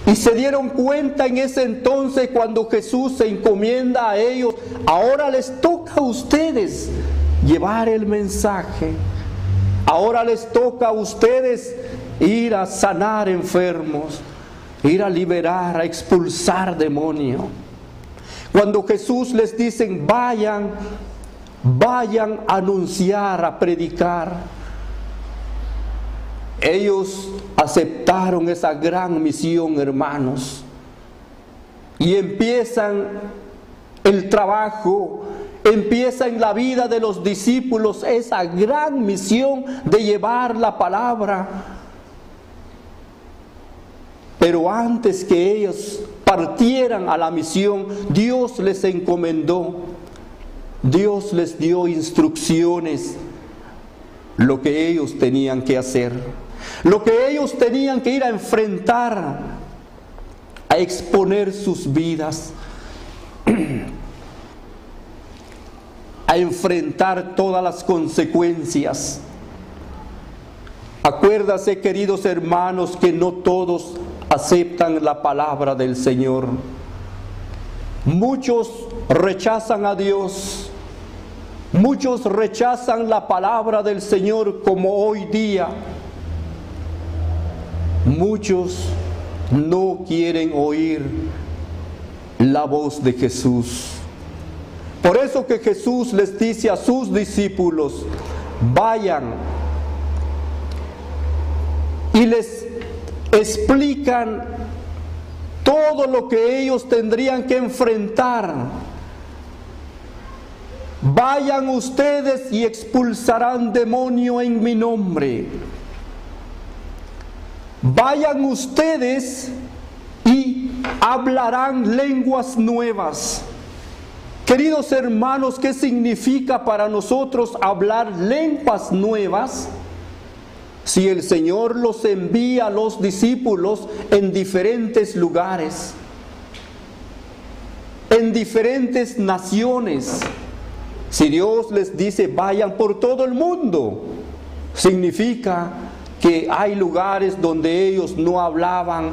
Y se dieron cuenta en ese entonces cuando Jesús se encomienda a ellos, ahora les toca a ustedes llevar el mensaje. Ahora les toca a ustedes ir a sanar enfermos, ir a liberar, a expulsar demonios. Cuando Jesús les dice, vayan a anunciar, a predicar, ellos aceptaron esa gran misión, hermanos, y empiezan el trabajo, empieza en la vida de los discípulos esa gran misión de llevar la palabra. Pero antes que ellos partieran a la misión, Dios les encomendó, Dios les dio instrucciones, lo que ellos tenían que hacer, lo que ellos tenían que ir a enfrentar, a exponer sus vidas, a enfrentar todas las consecuencias. Acuérdase, queridos hermanos, que no todos aceptan la palabra del Señor. Muchos rechazan a Dios. Muchos rechazan la palabra del Señor como hoy día. Muchos no quieren oír la voz de Jesús. Por eso que Jesús les dice a sus discípulos, vayan, y les explican todo lo que ellos tendrían que enfrentar. Vayan ustedes y expulsarán demonio en mi nombre. Vayan ustedes y hablarán lenguas nuevas. Queridos hermanos, ¿qué significa para nosotros hablar lenguas nuevas? Si el Señor los envía a los discípulos en diferentes lugares, en diferentes naciones, si Dios les dice vayan por todo el mundo, significa que hay lugares donde ellos no hablaban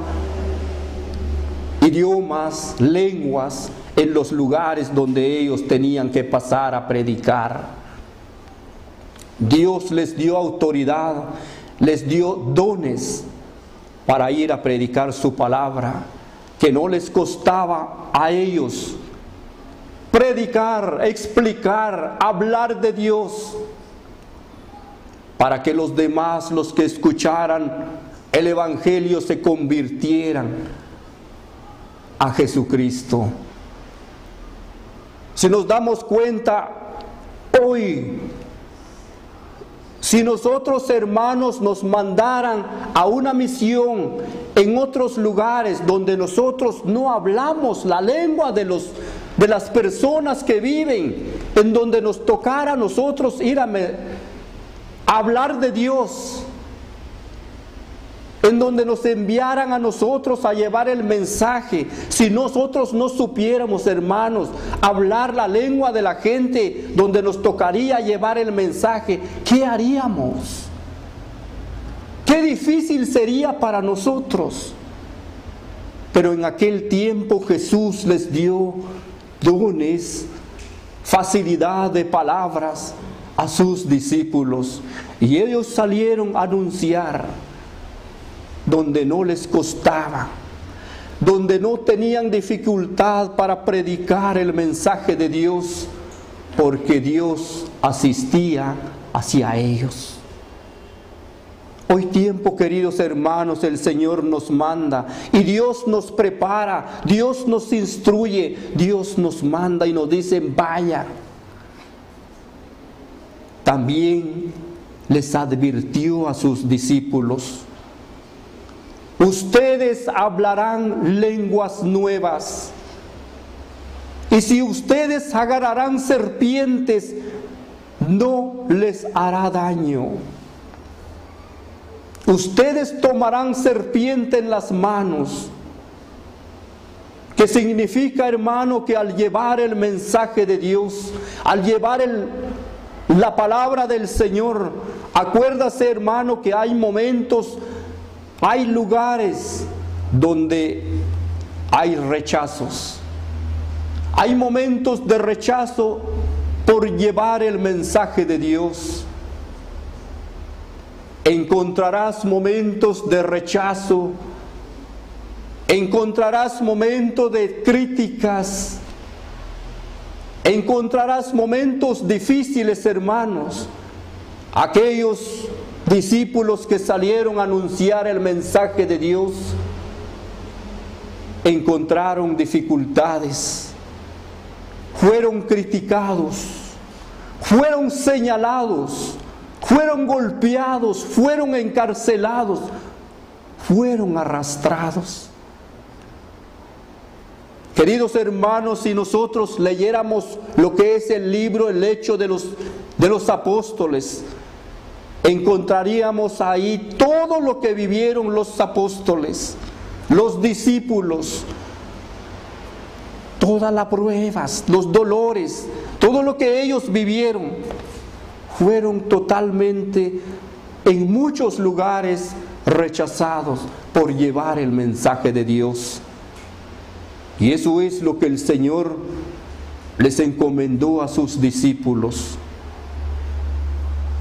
idiomas, lenguas, en los lugares donde ellos tenían que pasar a predicar. Dios les dio autoridad, les dio dones para ir a predicar su palabra, que no les costaba a ellos predicar, explicar, hablar de Dios, para que los demás, los que escucharan el Evangelio, se convirtieran a Jesucristo. Si nos damos cuenta hoy, si nosotros, hermanos, nos mandaran a una misión en otros lugares donde nosotros no hablamos la lengua de las personas que viven, en donde nos tocara a nosotros ir a hablar de Dios, en donde nos enviaran a nosotros a llevar el mensaje, si nosotros no supiéramos, hermanos, hablar la lengua de la gente donde nos tocaría llevar el mensaje, ¿qué haríamos? Qué difícil sería para nosotros. Pero en aquel tiempo Jesús les dio dones, facilidad de palabras a sus discípulos, y ellos salieron a anunciar donde no les costaba, donde no tenían dificultad para predicar el mensaje de Dios, porque Dios asistía hacia ellos. Hoy tiempo, queridos hermanos, el Señor nos manda y Dios nos prepara, Dios nos instruye, Dios nos manda y nos dice, vaya. También les advirtió a sus discípulos, ustedes hablarán lenguas nuevas, y si ustedes agarrarán serpientes, no les hará daño. Ustedes tomarán serpiente en las manos, que significa, hermano, que al llevar el mensaje de Dios, al llevar la palabra del Señor, acuérdase, hermano, que hay momentos, hay lugares donde hay rechazos. Hay momentos de rechazo por llevar el mensaje de Dios. Encontrarás momentos de rechazo, encontrarás momentos de críticas, encontrarás momentos difíciles, hermanos. Aquellos discípulos que salieron a anunciar el mensaje de Dios encontraron dificultades, fueron criticados, fueron señalados, fueron golpeados, fueron encarcelados, fueron arrastrados. Queridos hermanos, si nosotros leyéramos lo que es el libro, el Hecho de los Apóstoles, encontraríamos ahí todo lo que vivieron los apóstoles, los discípulos, todas las pruebas, los dolores, todo lo que ellos vivieron. Fueron totalmente, en muchos lugares, rechazados por llevar el mensaje de Dios. Y eso es lo que el Señor les encomendó a sus discípulos.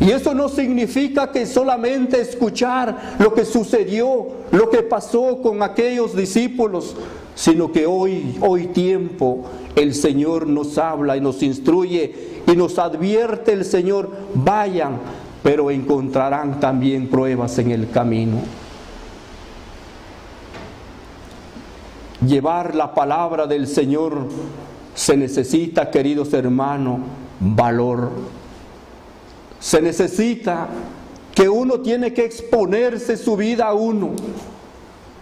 Y eso no significa que solamente escuchar lo que sucedió, lo que pasó con aquellos discípulos, sino que hoy tiempo el Señor nos habla y nos instruye y nos advierte el Señor: vayan, pero encontrarán también pruebas en el camino. Llevar la palabra del Señor se necesita, queridos hermanos, valor. Se necesita que uno tiene que exponerse su vida a uno.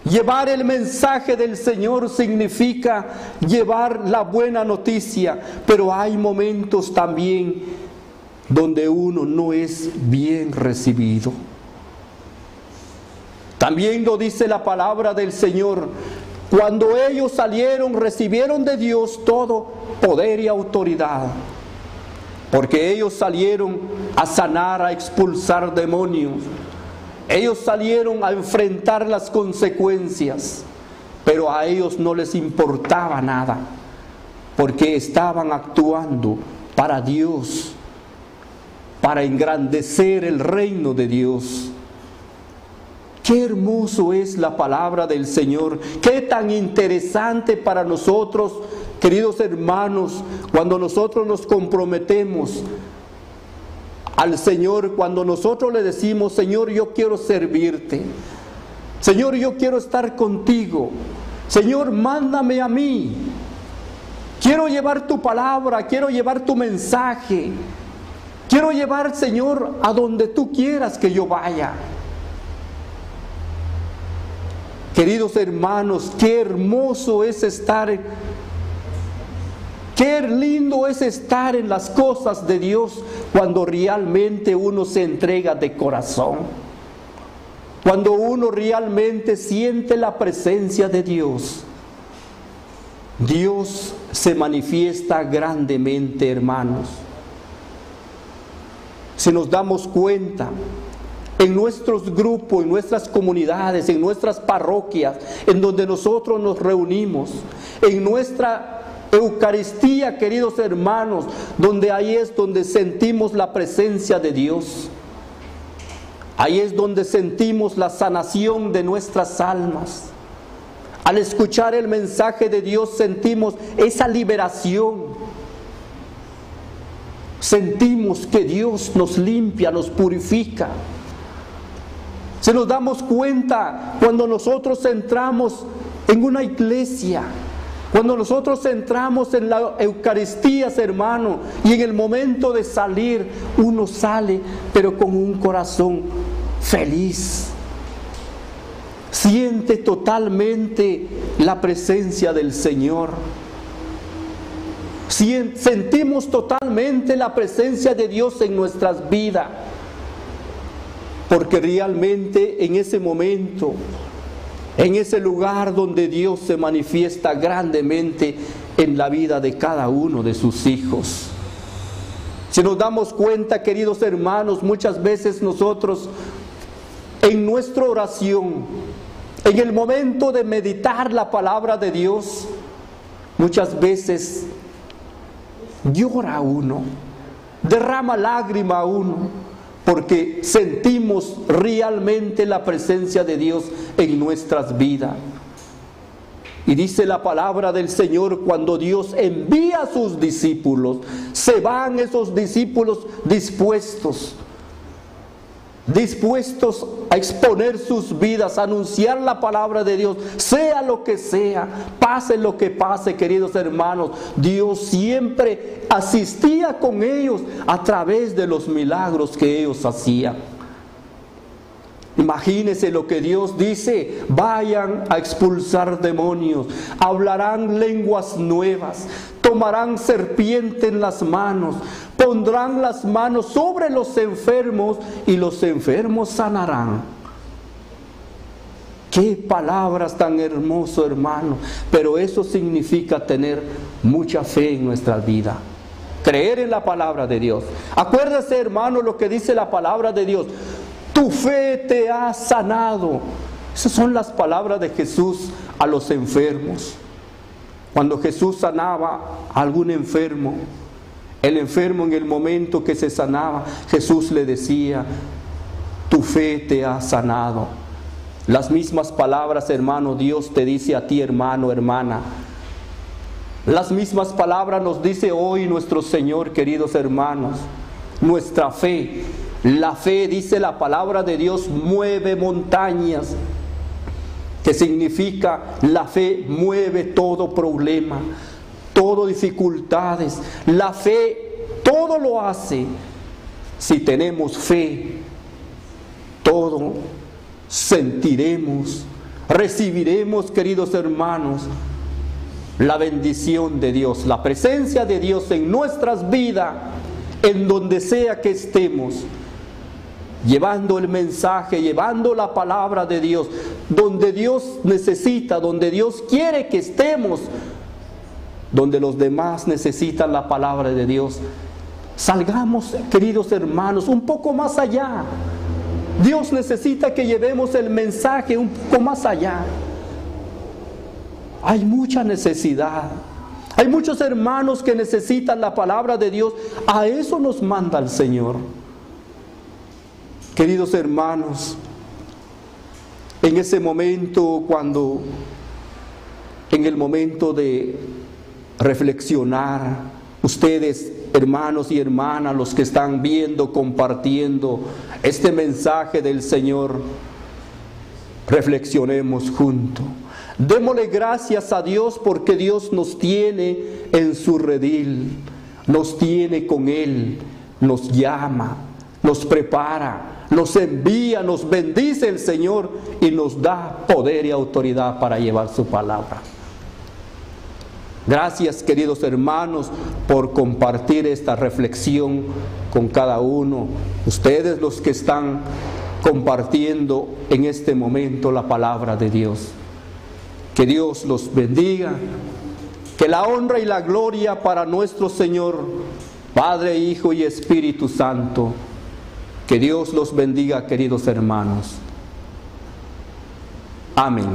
Llevar el mensaje del Señor significa llevar la buena noticia, pero hay momentos también donde uno no es bien recibido. También lo dice la palabra del Señor: cuando ellos salieron, recibieron de Dios todo poder y autoridad, porque ellos salieron a sanar, a expulsar demonios. Ellos salieron a enfrentar las consecuencias, pero a ellos no les importaba nada, porque estaban actuando para Dios, para engrandecer el reino de Dios. Qué hermoso es la palabra del Señor, qué tan interesante para nosotros, queridos hermanos, cuando nosotros nos comprometemos al Señor, cuando nosotros le decimos: Señor, yo quiero servirte, Señor, yo quiero estar contigo, Señor, mándame a mí, quiero llevar tu palabra, quiero llevar tu mensaje, quiero llevar, Señor, a donde tú quieras que yo vaya. Queridos hermanos, qué hermoso es estar, qué lindo es estar en las cosas de Dios cuando realmente uno se entrega de corazón, cuando uno realmente siente la presencia de Dios. Dios se manifiesta grandemente, hermanos. Si nos damos cuenta, en nuestros grupos, en nuestras comunidades, en nuestras parroquias, en donde nosotros nos reunimos, en nuestra Eucaristía, queridos hermanos, donde ahí es donde sentimos la presencia de Dios. Ahí es donde sentimos la sanación de nuestras almas. Al escuchar el mensaje de Dios sentimos esa liberación. Sentimos que Dios nos limpia, nos purifica. Se nos damos cuenta cuando nosotros entramos en una iglesia, cuando nosotros entramos en la Eucaristía, hermano, y en el momento de salir, uno sale, pero con un corazón feliz. Siente totalmente la presencia del Señor. Sentimos totalmente la presencia de Dios en nuestras vidas. Porque realmente en ese momento, en ese lugar donde Dios se manifiesta grandemente en la vida de cada uno de sus hijos. Si nos damos cuenta, queridos hermanos, muchas veces nosotros en nuestra oración, En el momento de meditar la palabra de Dios, muchas veces llora uno, derrama lágrima uno, porque sentimos realmente la presencia de Dios en nuestras vidas. Y dice la palabra del Señor, cuando Dios envía a sus discípulos, se van esos discípulos dispuestos a exponer sus vidas, a anunciar la palabra de Dios, sea lo que sea, pase lo que pase, queridos hermanos. Dios siempre asistía con ellos a través de los milagros que ellos hacían. Imagínense lo que Dios dice: vayan a expulsar demonios, hablarán lenguas nuevas, tomarán serpiente en las manos, pondrán las manos sobre los enfermos y los enfermos sanarán. Qué palabras tan hermosas, hermano. Pero eso significa tener mucha fe en nuestra vida, creer en la palabra de Dios. Acuérdese, hermano, lo que dice la palabra de Dios: tu fe te ha sanado. Esas son las palabras de Jesús a los enfermos. Cuando Jesús sanaba a algún enfermo, el enfermo, en el momento que se sanaba, Jesús le decía: tu fe te ha sanado. Las mismas palabras, hermano, Dios te dice a ti, hermano, hermana. Las mismas palabras nos dice hoy nuestro Señor, queridos hermanos. Nuestra fe, la fe, dice la palabra de Dios, mueve montañas. Que significa, la fe mueve todo problema, todo dificultades. La fe todo lo hace. Si tenemos fe, todo sentiremos, recibiremos, queridos hermanos, la bendición de Dios, la presencia de Dios en nuestras vidas, en donde sea que estemos, llevando el mensaje, llevando la palabra de Dios, donde Dios necesita, donde Dios quiere que estemos, donde los demás necesitan la palabra de Dios. Salgamos, queridos hermanos, un poco más allá. Dios necesita que llevemos el mensaje un poco más allá. Hay mucha necesidad. Hay muchos hermanos que necesitan la palabra de Dios. A eso nos manda el Señor. Queridos hermanos, en ese momento, en el momento de reflexionar, ustedes, hermanos y hermanas, los que están viendo, compartiendo este mensaje del Señor, reflexionemos juntos. Démosle gracias a Dios porque Dios nos tiene en su redil, nos tiene con Él, nos llama, nos prepara, nos envía, nos bendice el Señor y nos da poder y autoridad para llevar su palabra. Gracias, queridos hermanos, por compartir esta reflexión con cada uno. Ustedes los que están compartiendo en este momento la palabra de Dios. Que Dios los bendiga. Que la honra y la gloria para nuestro Señor, Padre, Hijo y Espíritu Santo. Que Dios los bendiga, queridos hermanos. Amén.